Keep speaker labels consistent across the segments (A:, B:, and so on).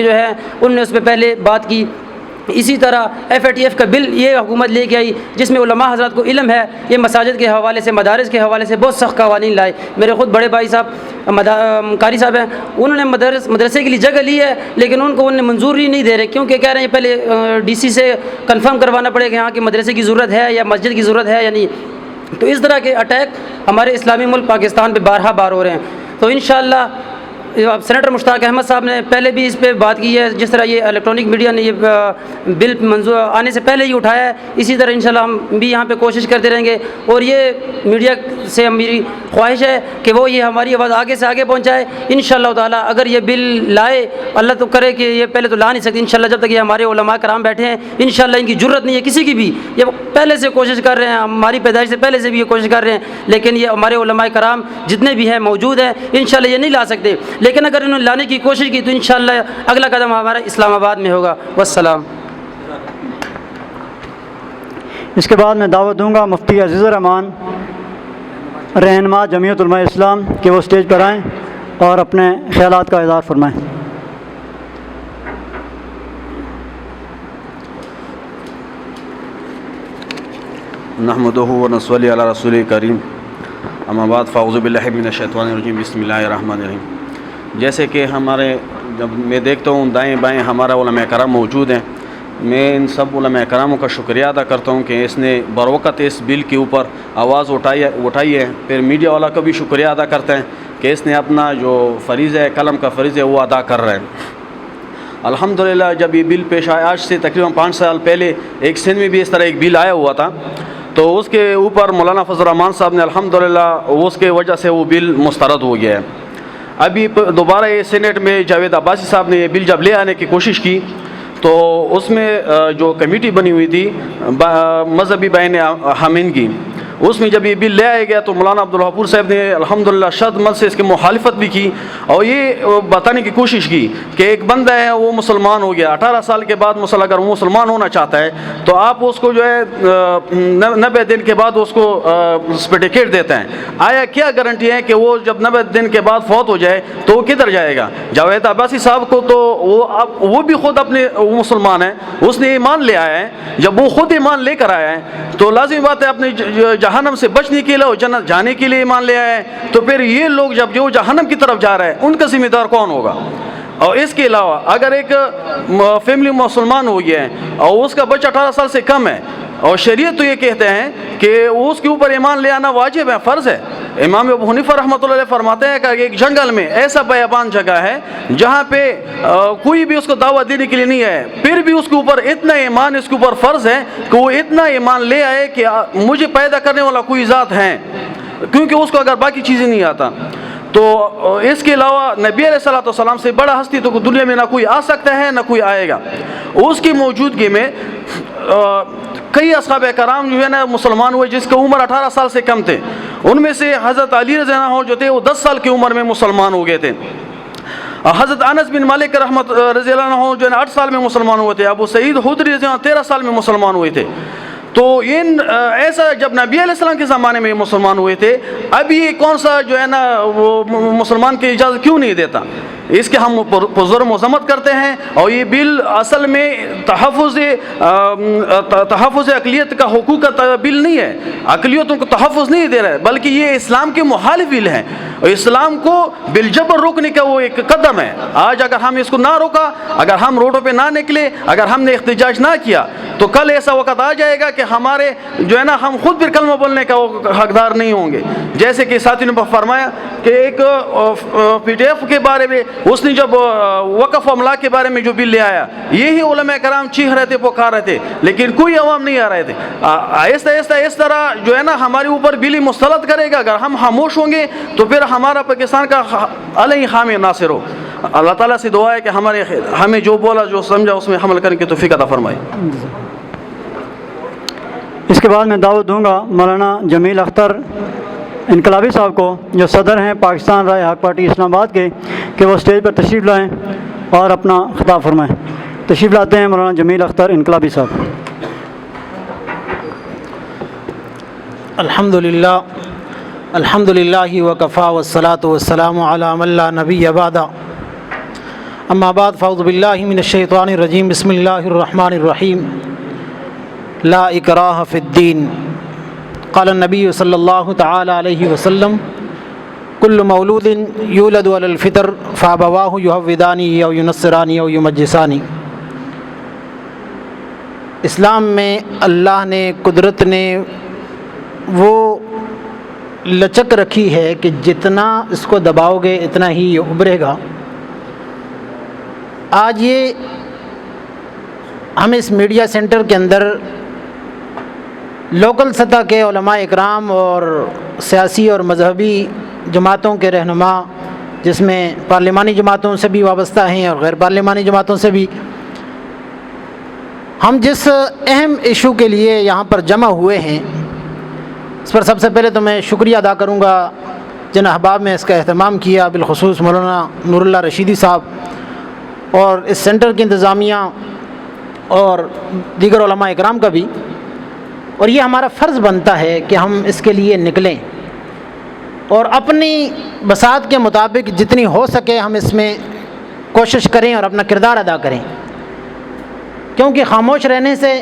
A: جو ہے ان نے اس پہ پہلے بات کی. اسی طرح FATF کا بل یہ حکومت لے کے آئی جس میں علماء حضرات کو علم ہے. یہ مساجد کے حوالے سے، مدارس کے حوالے سے بہت سخت قوانین لائے. میرے خود بڑے بھائی صاحب قاری صاحب ہیں، انہوں نے مدرسے کے لیے جگہ لی ہے، لیکن ان کو منظوری نہیں دے رہے، کیونکہ کہہ رہے ہیں پہلے DC سے کنفرم کروانا پڑے کہ ہاں کہ مدرسے کی ضرورت ہے یا مسجد کی ضرورت ہے یا نہیں. تو اس طرح کے اٹیک ہمارے اسلامی ملک پاکستان پہ بارہا بار ہو رہے ہیں. تو انشاءاللہ سینیٹر مشتاق احمد صاحب نے پہلے بھی اس پہ بات کی ہے، جس طرح یہ الیکٹرانک میڈیا نے یہ بل منظور آنے سے پہلے ہی اٹھایا ہے، اسی طرح انشاءاللہ ہم بھی یہاں پہ کوشش کرتے رہیں گے. اور یہ میڈیا سے میری خواہش ہے کہ وہ یہ ہماری آواز آگے سے آگے پہنچائے. انشاءاللہ تعالیٰ اگر یہ بل لائے، اللہ تو کرے کہ یہ پہلے تو لا نہیں سکتے انشاءاللہ جب تک یہ ہمارے علماء کرام بیٹھے ہیں. انشاءاللہ ان کی جرت نہیں ہے کسی کی بھی، یہ پہلے سے کوشش کر رہے ہیں، ہماری پیدائش سے پہلے سے بھی یہ کوشش کر رہے ہیں، لیکن یہ ہمارے علماء کرام جتنے بھی ہیں موجود ہیں انشاءاللہ یہ نہیں لا سکتے. لیکن اگر انہوں نے لانے کی کوشش کی تو انشاءاللہ اگلا قدم ہمارا اسلام آباد میں ہوگا. والسلام.
B: اس کے بعد میں دعوت دوں گا مفتی عزیز الرحمان رہنما جمعیت علماء اسلام کہ وہ اسٹیج پر آئیں اور اپنے خیالات کا اظہار فرمائیں.
C: نحمدہ و نصلی علی رسول کریم. اما بعد فاعوذ باللہ من الشیطان الرجیم. بسم اللہ الرحمن الرحیم. جیسے کہ ہمارے جب میں دیکھتا ہوں دائیں بائیں ہمارا علماء کرام موجود ہیں، میں ان سب علماء کراموں کا شکریہ ادا کرتا ہوں کہ اس نے بروقت اس بل کے اوپر آواز اٹھائی ہے. پھر میڈیا والا کا بھی شکریہ ادا کرتے ہیں کہ اس نے اپنا جو فریضہ ہے، قلم کا فریضہ ہے، وہ ادا کر رہے ہیں. الحمدللہ جب یہ بل پیش آیا آج سے تقریباً 5 سال پہلے ایک سندھ میں بھی اس طرح ایک بل آیا ہوا تھا، تو اس کے اوپر مولانا فضل الرحمان صاحب نے الحمدللہ اس کے وجہ سے وہ بل مسترد ہو گیا ہے. ابھی دوبارہ یہ سینیٹ میں جاوید عباسی صاحب نے یہ بل جب لے آنے کی کوشش کی تو اس میں جو کمیٹی بنی ہوئی تھی مذہبی بین حامین کی، اس میں جب یہ بل لے آیا گیا تو مولانا عبدالغفور صاحب نے الحمدللہ شد مت سے اس کی مخالفت بھی کی اور یہ بتانے کی کوشش کی کہ ایک بندہ ہے وہ مسلمان ہو گیا 18 سال کے بعد اگر وہ مسلمان ہونا چاہتا ہے تو آپ اس کو جو ہے 90 دن کے بعد اس کو سرٹیفکیٹ دیتے ہیں. آیا کیا گارنٹی ہے کہ وہ جب 90 دن کے بعد فوت ہو جائے تو وہ کدھر جائے گا؟ جاوید عباسی صاحب کو تو وہ بھی خود اپنے مسلمان ہیں، اس نے ایمان لے آیا ہے. جب وہ خود ایمان لے کر آیا ہے تو لازمی بات ہے اپنے جہنم سے بچنے کے لیے اور جنت جانے کے لیے ایمان لے آئے ہیں. تو پھر یہ لوگ جب جو جہنم کی طرف جا رہے ہیں ان کا ذمہ دار کون ہوگا؟ اور اس کے علاوہ اگر ایک فیملی مسلمان ہو گیا ہے اور اس کا بچہ 18 سال سے کم ہے اور شریعت تو یہ کہتے ہیں کہ اس کے اوپر ایمان لے آنا واجب ہے، فرض ہے. امام ابو حنیفہ رحمۃ اللہ علیہ فرماتے ہیں کہ ایک جنگل میں ایسا بیابان جگہ ہے جہاں پہ کوئی بھی اس کو دعوت دینے کے لیے نہیں ہے، پھر بھی اس کے اوپر اتنا ایمان اس کے اوپر فرض ہے کہ وہ اتنا ایمان لے آئے کہ مجھے پیدا کرنے والا کوئی ذات ہے، کیونکہ اس کو اگر باقی چیزیں نہیں آتا. تو اس کے علاوہ نبی علیہ الصلوۃ والسلام سے بڑا ہستی تو دنیا میں نہ کوئی آ سکتا ہے نہ کوئی آئے گا. اس کی موجودگی میں کئی اصحاب کرام جو ہے نا مسلمان ہوئے جس کی عمر 18 سال سے کم تھے. ان میں سے حضرت علی رضی اللہ عنہ جو تھے وہ 10 سال کی عمر میں مسلمان ہو گئے تھے. حضرت انس بن مالک رضی اللہ عنہ جو ہے 8 سال میں مسلمان ہوئے تھے. ابو سعید خدری رضی اللہ عنہ 13 سال میں مسلمان ہوئے تھے. تو ایسا جب نبی علیہ السلام کے زمانے میں مسلمان ہوئے تھے، اب یہ کون سا جو ہے نا وہ مسلمان کی اجازت کیوں نہیں دیتا؟ اس کے ہم پرزور مذمت کرتے ہیں. اور یہ بل اصل میں تحفظ اقلیت کا حقوق کا بل نہیں ہے، اقلیتوں کو تحفظ نہیں دے رہا ہے، بلکہ یہ اسلام کے مخالف بل ہے اور اسلام کو بالجبر روکنے کا وہ ایک قدم ہے. آج اگر ہم اس کو نہ روکا، اگر ہم روڈوں پہ نہ نکلے، اگر ہم نے احتجاج نہ کیا تو کل ایسا وقت آ جائے گا کہ ہمارے جو ہے نا ہم خود پھر کلمہ بولنے کا حقدار نہیں ہوں گے. جیسے کہ ساتھی نے فرمایا کہ ایک PDF کے بارے میں اس نے جب وقف املاک کے بارے میں جو بل لے آیا، یہی علماء کرام چیخ رہے تھے، پکار رہے تھے، لیکن کوئی عوام نہیں آ رہے تھے. آہستہ آہستہ اس طرح جو ہے نا ہمارے اوپر بل مستلط کرے گا. اگر ہم خاموش ہوں گے تو پھر ہمارا پاکستان کا علیہ خامی ناصر ہو. اللہ تعالیٰ سے دعا ہے کہ ہمیں جو بولا جو سمجھا اس میں عمل کرنے کی توفیق عطا فرمائے.
B: اس کے بعد میں دعوت دوں گا مولانا جمیل اختر انقلابی صاحب کو جو صدر ہیں پاکستان رائے حق پارٹی اسلام آباد کے، کہ وہ اسٹیج پر تشریف لائیں اور اپنا خطاب فرمائیں. تشریف لاتے ہیں مولانا جمیل اختر انقلابی صاحب.
D: الحمدللہ وکفا والصلاۃ والسلام علی من لا نبی بعدہ. اما بعد فاعوذ باللہ من الشیطان الرجیم بسم اللہ الرحمن الرحیم لا اکراہ فی الدین قال النبی صلی اللہ تعالی علیہ وسلم کل مولود یولد علی الفطر فابواہ یہودانی او ینصرانی او یمجسانی۔ اسلام میں اللہ نے، قدرت نے وہ لچک رکھی ہے کہ جتنا اس کو دباؤ گے اتنا ہی یہ ابھرے گا۔ آج یہ ہم اس میڈیا سینٹر کے اندر لوکل سطح کے علماء اکرام اور سیاسی اور مذہبی جماعتوں کے رہنما، جس میں پارلیمانی جماعتوں سے بھی وابستہ ہیں اور غیر پارلیمانی جماعتوں سے بھی، ہم جس اہم ایشو کے لیے یہاں پر جمع ہوئے ہیں اس پر سب سے پہلے تو میں شکریہ ادا کروں گا جن احباب نے اس کا اہتمام کیا، بالخصوص مولانا نور اللہ رشیدی صاحب اور اس سینٹر کی انتظامیہ اور دیگر علماء اکرام کا بھی۔ اور یہ ہمارا فرض بنتا ہے کہ ہم اس کے لیے نکلیں اور اپنی بساط کے مطابق جتنی ہو سکے ہم اس میں کوشش کریں اور اپنا کردار ادا کریں، کیونکہ خاموش رہنے سے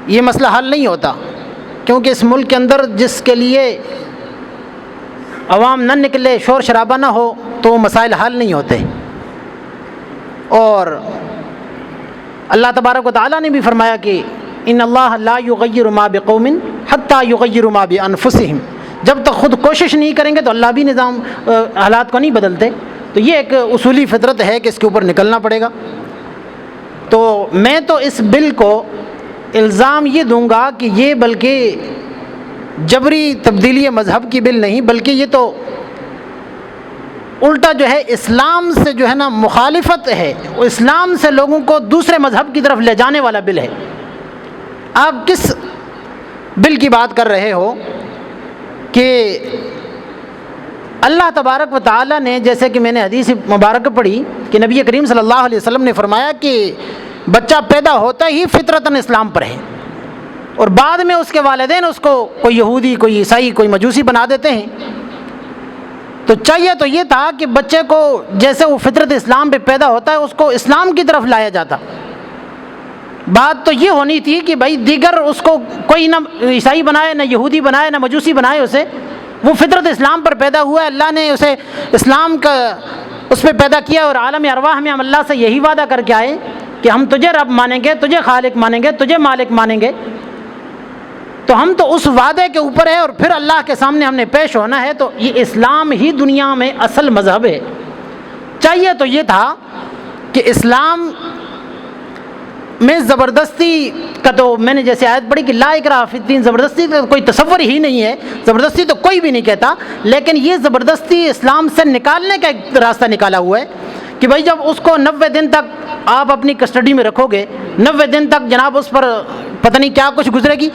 D: یہ مسئلہ حل نہیں ہوتا، کیونکہ اس ملک کے اندر جس کے لیے عوام نہ نکلے، شور شرابہ نہ ہو، تو وہ مسائل حل نہیں ہوتے۔ اور اللہ تبارک و تعالیٰ نے بھی فرمایا کہ ان اللہ لا یغیر ما بقوم حتی یغیروا ما بانفسہم، جب تک خود کوشش نہیں کریں گے تو اللہ بھی نظام حالات کو نہیں بدلتے۔ تو یہ ایک اصولی فطرت ہے کہ اس کے اوپر نکلنا پڑے گا۔ تو میں تو اس بل کو الزام یہ دوں گا کہ یہ بلکہ جبری تبدیلی مذہب کی بل نہیں، بلکہ یہ تو الٹا جو ہے اسلام سے جو ہے نا مخالفت ہے، اسلام سے لوگوں کو دوسرے مذہب کی طرف لے جانے والا بل ہے۔ آپ کس بل کی بات کر رہے ہو کہ اللہ تبارک و تعالیٰ نے، جیسے کہ میں نے حدیث مبارک پڑھی کہ نبی کریم صلی اللہ علیہ وسلم نے فرمایا کہ بچہ پیدا ہوتا ہی فطرتاً اسلام پر ہے، اور بعد میں اس کے والدین اس کو کوئی یہودی، کوئی عیسائی، کوئی مجوسی بنا دیتے ہیں۔ تو چاہیے تو یہ تھا کہ بچے کو جیسے وہ فطرت اسلام پہ پیدا ہوتا ہے اس کو اسلام کی طرف لایا جاتا۔ بات تو یہ ہونی تھی کہ بھائی دیگر اس کو کوئی نہ عیسائی بنائے، نہ یہودی بنائے، نہ مجوسی بنائے، اسے وہ فطرت اسلام پر پیدا ہوا ہے، اللہ نے اسے اسلام کا اس پہ پیدا کیا، اور عالم ارواح میں ہم اللہ سے یہی وعدہ کر کے آئے کہ ہم تجھے رب مانیں گے، تجھے خالق مانیں گے، تجھے مالک مانیں گے۔ تو ہم تو اس وعدے کے اوپر ہے اور پھر اللہ کے سامنے ہم نے پیش ہونا ہے۔ تو یہ اسلام ہی دنیا میں اصل مذہب ہے۔ چاہیے تو یہ تھا کہ اسلام میں زبردستی کا، تو میں نے جیسے آیت پڑھی کہ لا اکراہ فی الدین، زبردستی کا کوئی تصور ہی نہیں ہے، زبردستی تو کوئی بھی نہیں کہتا، لیکن یہ زبردستی اسلام سے نکالنے کا ایک راستہ نکالا ہوا ہے کہ بھائی جب اس کو 90 دن تک آپ اپنی کسٹڈی میں رکھو گے، 90 دن تک جناب اس پر پتہ نہیں کیا کچھ گزرے گی،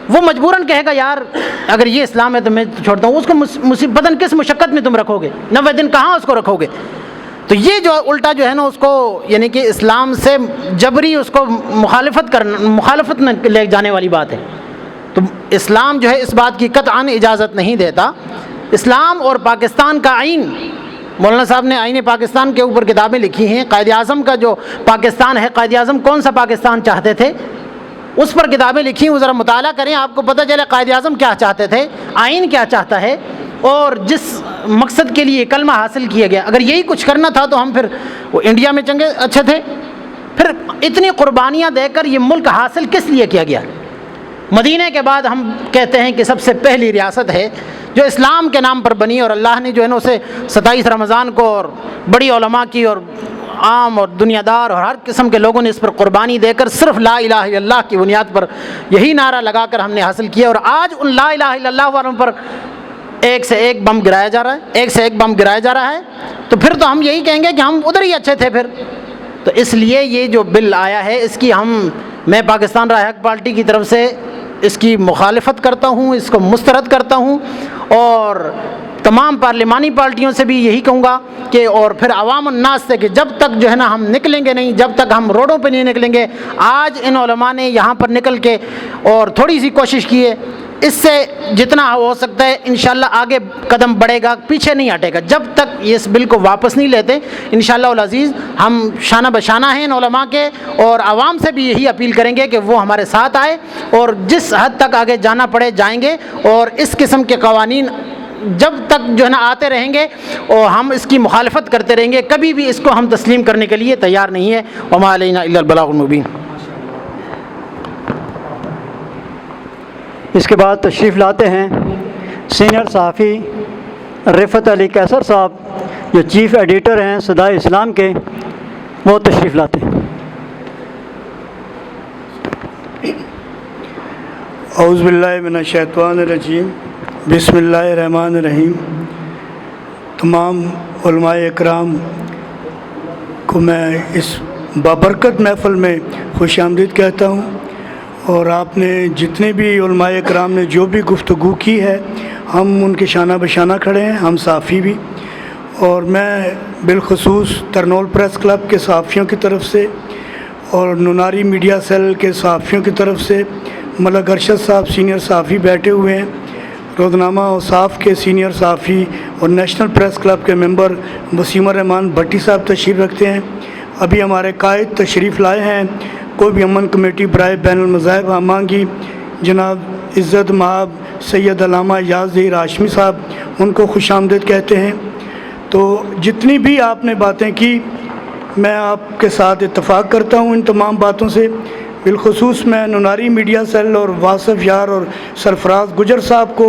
D: وہ مجبوراً کہے گا یار اگر یہ اسلام ہے تو میں چھوڑتا ہوں، اس کو مصیبتاً کس مشقت میں تم رکھو گے، 90 دن کہاں اس کو رکھو گے۔ تو یہ جو الٹا جو ہے نا اس کو یعنی کہ اسلام سے جبری اس کو مخالفت میں لے جانے والی بات ہے۔ تو اسلام جو ہے اس بات کی قطعاً اجازت نہیں دیتا۔ اسلام اور پاکستان کا آئین، مولانا صاحب نے آئین پاکستان کے اوپر کتابیں لکھی ہیں، قائد اعظم کا جو پاکستان ہے، قائد اعظم کون سا پاکستان چاہتے تھے اس پر کتابیں لکھی، وہ ذرا مطالعہ کریں، آپ کو پتہ چلے قائد اعظم کیا چاہتے تھے، آئین کیا چاہتا ہے، اور جس مقصد کے لیے کلمہ حاصل کیا گیا۔ اگر یہی کچھ کرنا تھا تو ہم پھر وہ انڈیا میں چنگے اچھے تھے، پھر اتنی قربانیاں دے کر یہ ملک حاصل کس لیے کیا گیا؟ مدینہ کے بعد ہم کہتے ہیں کہ سب سے پہلی ریاست ہے جو اسلام کے نام پر بنی، اور اللہ نے جو ہے نا اسے 27 رمضان کو اور بڑی علماء کی اور عام اور دنیا دار اور ہر قسم کے لوگوں نے اس پر قربانی دے کر صرف لا الہ الا اللہ کی بنیاد پر یہی نعرہ لگا کر ہم نے حاصل کیا، اور آج ان لا الہ الا اللہ والوں پر ایک سے ایک بم گرایا جا رہا ہے، ایک سے ایک بم گرایا جا رہا ہے۔ تو پھر تو ہم یہی کہیں گے کہ ہم ادھر ہی اچھے تھے پھر۔ تو اس لیے یہ جو بل آیا ہے اس کی میں پاکستان رائے حق پارٹی کی طرف سے اس کی مخالفت کرتا ہوں، اس کو مسترد کرتا ہوں، اور تمام پارلیمانی پارٹیوں سے بھی یہی کہوں گا کہ، اور پھر عوام الناس سے کہ جب تک جو ہے نا ہم نکلیں گے نہیں، جب تک ہم روڈوں پہ نہیں نکلیں گے۔ آج ان علماء نے یہاں پر نکل کے اور تھوڑی سی کوشش کی ہے، اس سے جتنا ہو سکتا ہے انشاءاللہ آگے قدم بڑھے گا، پیچھے نہیں ہٹے گا جب تک یہ اس بل کو واپس نہیں لیتے۔ انشاءاللہ العزیز ہم شانہ بشانہ ہیں ان علماء کے، اور عوام سے بھی یہی اپیل کریں گے کہ وہ ہمارے ساتھ آئے اور جس حد تک آگے جانا پڑے جائیں گے، اور اس قسم کے قوانین جب تک جو ہے نا آتے رہیں گے اور ہم اس کی مخالفت کرتے رہیں گے، کبھی بھی اس کو ہم تسلیم کرنے کے لیے تیار نہیں ہے۔ وما علینا الا البلاغ المبین۔
B: اس کے بعد تشریف لاتے ہیں سینئر صحافی رفعت علی قیصر صاحب، جو چیف ایڈیٹر ہیں صدائے اسلام کے، وہ تشریف لاتے ہیں۔
E: اعوذ باللہ من الشیطان الرجیم، بسم اللہ الرحمن الرحیم۔ تمام علماء اکرام کو میں اس بابرکت محفل میں خوش آمدید کہتا ہوں، اور آپ نے جتنے بھی علماء اکرام نے جو بھی گفتگو کی ہے، ہم ان کے شانہ بشانہ کھڑے ہیں، ہم صحافی بھی، اور میں بالخصوص ترنول پریس کلب کے صحافیوں کی طرف سے اور نوناری میڈیا سیل کے صحافیوں کی طرف سے، ملک ارشد صاحب سینئر صحافی بیٹھے ہوئے ہیں، روزنامہ اوصاف کے سینئر صحافی اور نیشنل پریس کلب کے ممبر وسیم الرحمان بھٹی صاحب تشریف رکھتے ہیں۔ ابھی ہمارے قائد تشریف لائے ہیں، کوئی بھی امن کمیٹی برائے بین المذاہب ہمانگی جناب عزت مآب سید علامہ یاز ظہیر ہاشمی صاحب، ان کو خوش آمدید کہتے ہیں۔ تو جتنی بھی آپ نے باتیں کی، میں آپ کے ساتھ اتفاق کرتا ہوں ان تمام باتوں سے۔ بالخصوص میں نوناری میڈیا سیل اور واصف یار اور سرفراز گجر صاحب کو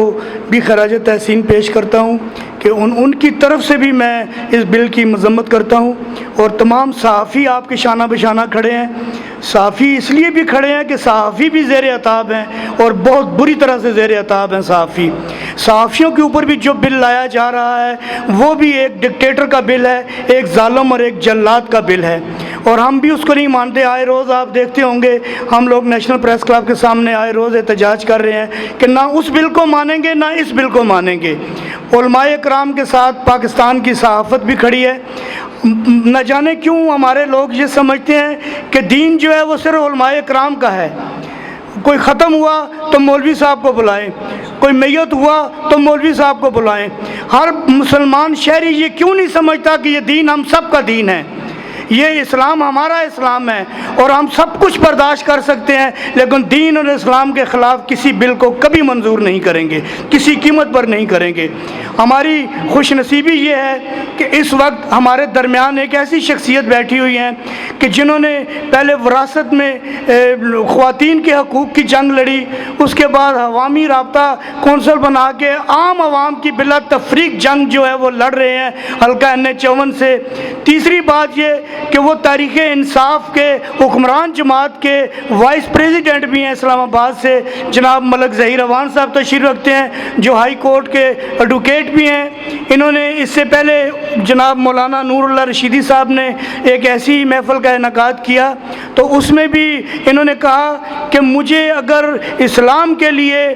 E: بھی خراج تحسین پیش کرتا ہوں کہ ان کی طرف سے بھی میں اس بل کی مذمت کرتا ہوں، اور تمام صحافی آپ کے شانہ بشانہ کھڑے ہیں۔ صحافی اس لیے بھی کھڑے ہیں کہ صحافی بھی زیر عتاب ہیں، اور بہت بری طرح سے زیر عتاب ہیں صحافی۔ صحافیوں کے اوپر بھی جو بل لایا جا رہا ہے وہ بھی ایک ڈکٹیٹر کا بل ہے، ایک ظالم اور ایک جلاد کا بل ہے، اور ہم بھی اس کو نہیں مانتے۔ آئے روز آپ دیکھتے ہوں گے ہم لوگ نیشنل پریس کلب کے سامنے آئے روز احتجاج کر رہے ہیں کہ نہ اس بل کو مانیں گے نہ اس بل کو مانیں گے۔ علماء اکرام کے ساتھ پاکستان کی صحافت بھی کھڑی ہے۔ نہ جانے کیوں ہمارے لوگ یہ سمجھتے ہیں کہ دین جو ہے وہ صرف علماء اکرام کا ہے۔ کوئی ختم ہوا تو مولوی صاحب کو بلائیں، کوئی میت ہوا تو مولوی صاحب کو بلائیں۔ ہر مسلمان شہری یہ کیوں نہیں سمجھتا کہ یہ دین ہم سب کا دین ہے، یہ اسلام ہمارا اسلام ہے، اور ہم سب کچھ برداشت کر سکتے ہیں، لیکن دین اور اسلام کے خلاف کسی بل کو کبھی منظور نہیں کریں گے، کسی قیمت پر نہیں کریں گے۔ ہماری خوش نصیبی یہ ہے کہ اس وقت ہمارے درمیان ایک ایسی شخصیت بیٹھی ہوئی ہیں کہ جنہوں نے پہلے وراثت میں خواتین کے حقوق کی جنگ لڑی، اس کے بعد عوامی رابطہ کونسل بنا کے عام عوام کی بلا تفریق جنگ جو ہے وہ لڑ رہے ہیں حلقہ N54 سے۔ تیسری بات یہ کہ وہ تحریک انصاف کے حکمران جماعت کے وائس پریزیڈنٹ بھی ہیں اسلام آباد سے، جناب ملک ظہیر اوان صاحب تشریف رکھتے ہیں، جو ہائی کورٹ کے ایڈوکیٹ بھی ہیں۔ انہوں نے اس سے پہلے جناب مولانا نور اللہ رشیدی صاحب نے ایک ایسی محفل کا انعقاد کیا، تو اس میں بھی انہوں نے کہا کہ مجھے اگر اسلام کے لیے،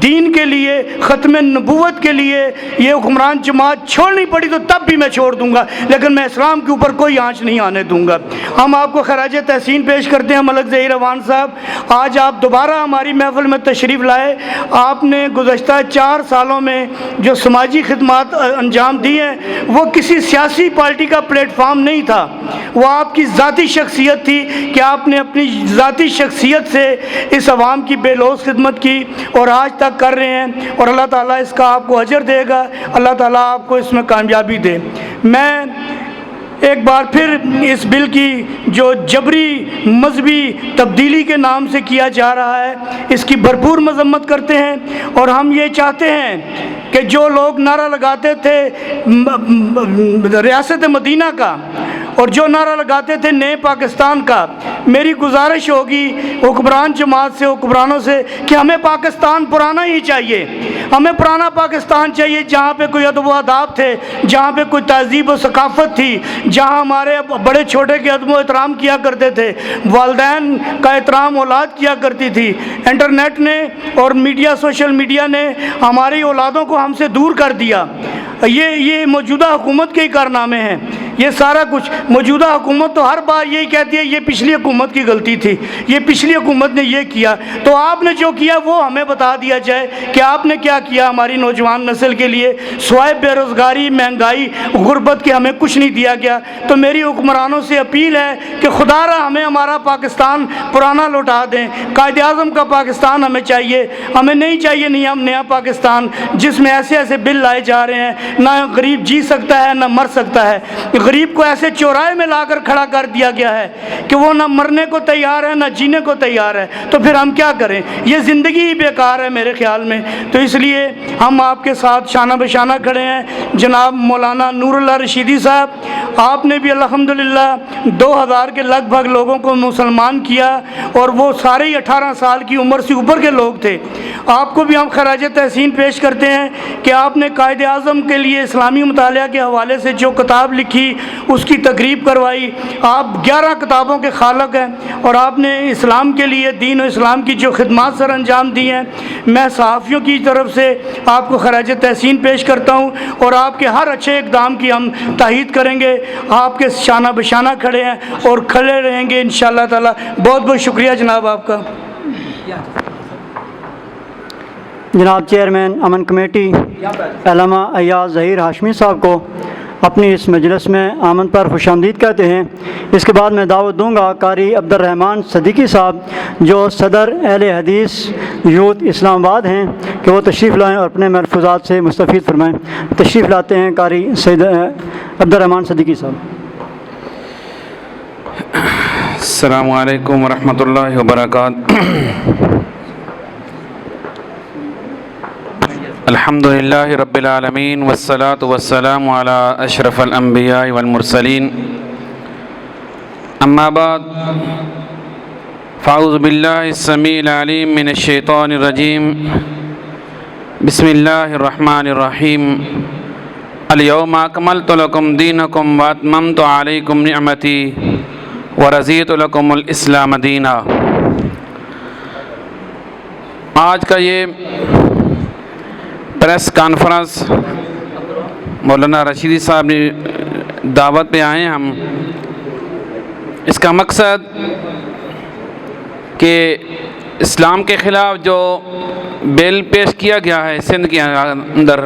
E: دین کے لیے، ختم نبوت کے لیے یہ حکمران جماعت چھوڑنی پڑی تو تب بھی میں چھوڑ دوں گا، لیکن میں اسلام کے اوپر کوئی آنچ نہیں آنے دوں گا۔ ہم آپ کو خراج تحسین پیش کرتے ہیں ملک ظہیر اوان صاحب، آج آپ دوبارہ ہماری محفل میں تشریف لائے۔ آپ نے گزشتہ 4 سالوں میں جو سماجی خدمات انجام دی ہیں وہ کسی سیاسی پارٹی کا پلیٹ فارم نہیں تھا، وہ آپ کی ذاتی شخصیت تھی کہ آپ نے اپنی ذاتی شخصیت سے اس عوام کی بے لوث خدمت کی اور آج تک کر رہے ہیں، اور اللہ تعالیٰ اس کا آپ کو اجر دے گا، اللہ تعالیٰ آپ کو اس میں کامیابی دے۔ میں ایک بار پھر اس بل کی جو جبری مذہبی تبدیلی کے نام سے کیا جا رہا ہے اس کی بھرپور مذمت کرتے ہیں، اور ہم یہ چاہتے ہیں کہ جو لوگ نعرہ لگاتے تھے ریاست مدینہ کا اور جو نعرہ لگاتے تھے نئے پاکستان کا، میری گزارش ہوگی حکمران جماعت سے، حکمرانوں سے، کہ ہمیں پاکستان پرانا ہی چاہیے، ہمیں پرانا پاکستان چاہیے جہاں پہ کوئی ادب و آداب تھے، جہاں پہ کوئی تہذیب و ثقافت تھی، جہاں ہمارے بڑے چھوٹے کے ادب و احترام کیا کرتے تھے، والدین کا احترام اولاد کیا کرتی تھی۔ انٹرنیٹ نے اور میڈیا، سوشل میڈیا نے ہماری اولادوں کو ہم سے دور کر دیا۔ یہ موجودہ حکومت کے ہی کارنامے ہیں یہ سارا کچھ موجودہ حکومت تو ہر بار یہی کہتی ہے یہ پچھلی حکومت کی غلطی تھی، یہ پچھلی حکومت نے یہ کیا، تو آپ نے جو کیا وہ ہمیں بتا دیا جائے کہ آپ نے کیا کیا ہماری نوجوان نسل کے لیے، سوائے بے روزگاری، مہنگائی، غربت کے ہمیں کچھ نہیں دیا گیا۔ تو میری حکمرانوں سے اپیل ہے کہ خدا را ہمیں ہمارا پاکستان پرانا لوٹا دیں، قائد اعظم کا پاکستان ہمیں چاہیے، ہمیں نہیں چاہیے نیا پاکستان جس میں ایسے ایسے بل لائے جا رہے ہیں، نہ غریب جی سکتا ہے نہ مر سکتا ہے۔ غریب کو ایسے چوراہے میں لا کر کھڑا کر دیا گیا ہے کہ وہ نہ مرنے کو تیار ہے نہ جینے کو تیار ہے، تو پھر ہم کیا کریں؟ یہ زندگی ہی بیکار ہے میرے خیال میں۔ تو اس لیے ہم آپ کے ساتھ شانہ بشانہ کھڑے ہیں۔ جناب مولانا نور اللہ رشیدی صاحب، آپ نے بھی الحمدللہ 2000 کے لگ بھگ لوگوں کو مسلمان کیا، اور وہ سارے ہی 18 سال کی عمر سے اوپر کے لوگ تھے۔ آپ کو بھی ہم خراج تحسین پیش کرتے ہیں کہ آپ نے قائد اعظم کے لیے اسلامی مطالعہ کے حوالے سے جو کتاب لکھی، اس کی تقریب کروائی۔ آپ 11 کتابوں کے خالق ہیں، اور آپ نے اسلام کے لیے، دین و اسلام کی جو خدمات سر انجام دی ہیں، میں صحافیوں کی طرف سے آپ کو خراج تحسین پیش کرتا ہوں، اور آپ کے ہر اچھے اقدام کی ہم تائید کریں گے۔ آپ کے شانہ بشانہ کھڑے ہیں اور کھڑے رہیں گے انشاءاللہ تعالی۔ بہت بہت شکریہ جناب آپ کا۔
B: جناب چیئرمین امن کمیٹی علامہ ایاز ظہیر ہاشمی صاحب کو اپنی اس مجلس میں آمد پر خوش آمدید کہتے ہیں۔ اس کے بعد میں دعوت دوں گا قاری عبد الرحمن صدیقی صاحب جو صدر اہل حدیث یوتھ اسلام آباد ہیں کہ وہ تشریف لائیں اور اپنے ملفوظات سے مستفید فرمائیں۔ تشریف لاتے ہیں قاری سید عبد الرحمن صدیقی صاحب۔
F: السلام علیکم ورحمۃ اللہ وبرکاتہ۔ الحمد للہ رب العالمین والصلاة والسلام علی اشرف الانبیاء والمرسلین، اما بعد فاعوذ باللہ السمیع العلیم من الشیطان الرجیم، بسم اللہ الرحمن الرحیم، الیوم اکملت لکم دینکم واتممت علیکم نعمتی ورضیت لکم الاسلام دینا۔ آج کا یہ پریس کانفرنس مولانا رشیدی صاحب نے دعوت پہ آئے ہیں ہم، اس کا مقصد کہ اسلام کے خلاف جو بل پیش کیا گیا ہے سندھ کے اندر،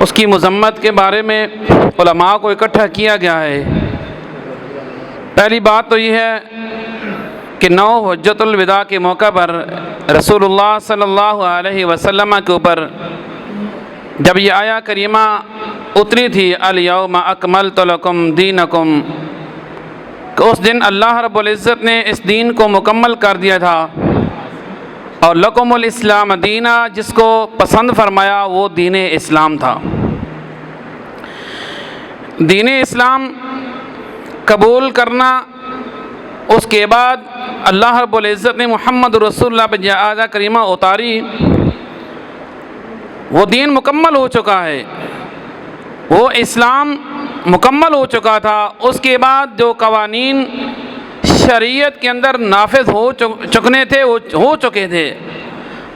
F: اس کی مذمت کے بارے میں علماء کو اکٹھا کیا گیا ہے۔ پہلی بات تو یہ ہے کہ 9 حجۃ الوداع کے موقع پر رسول اللہ صلی اللہ علیہ وسلم کے اوپر جب یہ آیا کریمہ اتری تھی، الیوم اکملت لکم دینکم، کہ اس دن اللہ رب العزت نے اس دین کو مکمل کر دیا تھا، اور لکم الاسلام دینا جس کو پسند فرمایا وہ دین اسلام تھا۔ دین اسلام قبول کرنا، اس کے بعد اللہ رب العزت نے محمد رسول اللہ پہ آیت کریمہ اتاری، وہ دین مکمل ہو چکا ہے، وہ اسلام مکمل ہو چکا تھا۔ اس کے بعد جو قوانین شریعت کے اندر نافذ ہو چکے تھے،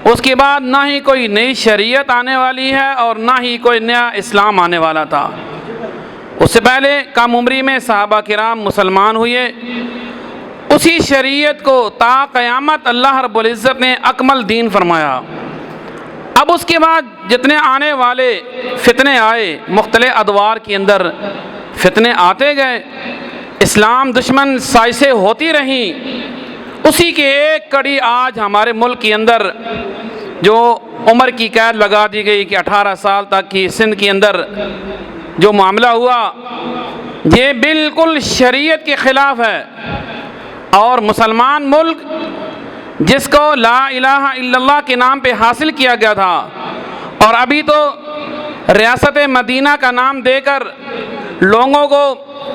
F: اس کے بعد نہ ہی کوئی نئی شریعت آنے والی ہے اور نہ ہی کوئی نیا اسلام آنے والا تھا۔ اس سے پہلے کم عمری میں صحابہ کرام مسلمان ہوئے، اسی شریعت کو تا قیامت اللہ رب العزت نے اکمل دین فرمایا۔ اب اس کے بعد جتنے آنے والے فتنے آئے، مختلف ادوار کے اندر فتنے آتے گئے، اسلام دشمن سازشیں ہوتی رہیں، اسی کے ایک کڑی آج ہمارے ملک کے اندر جو عمر کی قید لگا دی گئی کہ 18 سال تک کی سندھ کے اندر جو معاملہ ہوا، یہ بالکل شریعت کے خلاف ہے، اور مسلمان ملک جس کو لا الہ الا اللہ کے نام پہ حاصل کیا گیا تھا، اور ابھی تو ریاست مدینہ کا نام دے کر لوگوں کو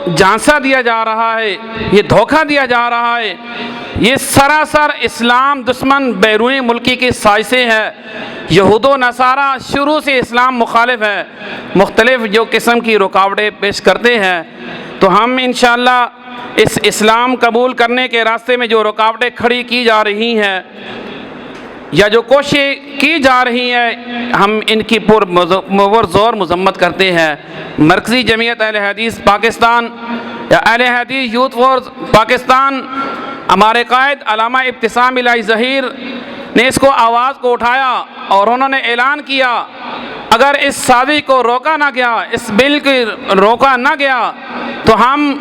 F: جھانسا دیا جا رہا ہے، یہ دھوکہ دیا جا رہا ہے، یہ سراسر اسلام دشمن بیرونی ملکی کی سازشیں ہے۔ یہود و نصارہ شروع سے اسلام مخالف ہے، مختلف جو قسم کی رکاوٹیں پیش کرتے ہیں، تو ہم انشاءاللہ اس اسلام قبول کرنے کے راستے میں جو رکاوٹیں کھڑی کی جا رہی ہیں، یا جو کوششیں کی جا رہی ہیں ہم ان کی زور مذمت کرتے ہیں۔ مرکزی جمعیت اہل حدیث پاکستان یا اہل حدیث یوتھ فورس پاکستان، ہمارے قائد علامہ ابتسام الہی ظہیر نے اس کو آواز کو اٹھایا اور انہوں نے اعلان کیا اگر اس سازش کو روکا نہ گیا، اس بل کو روکا نہ گیا تو ہم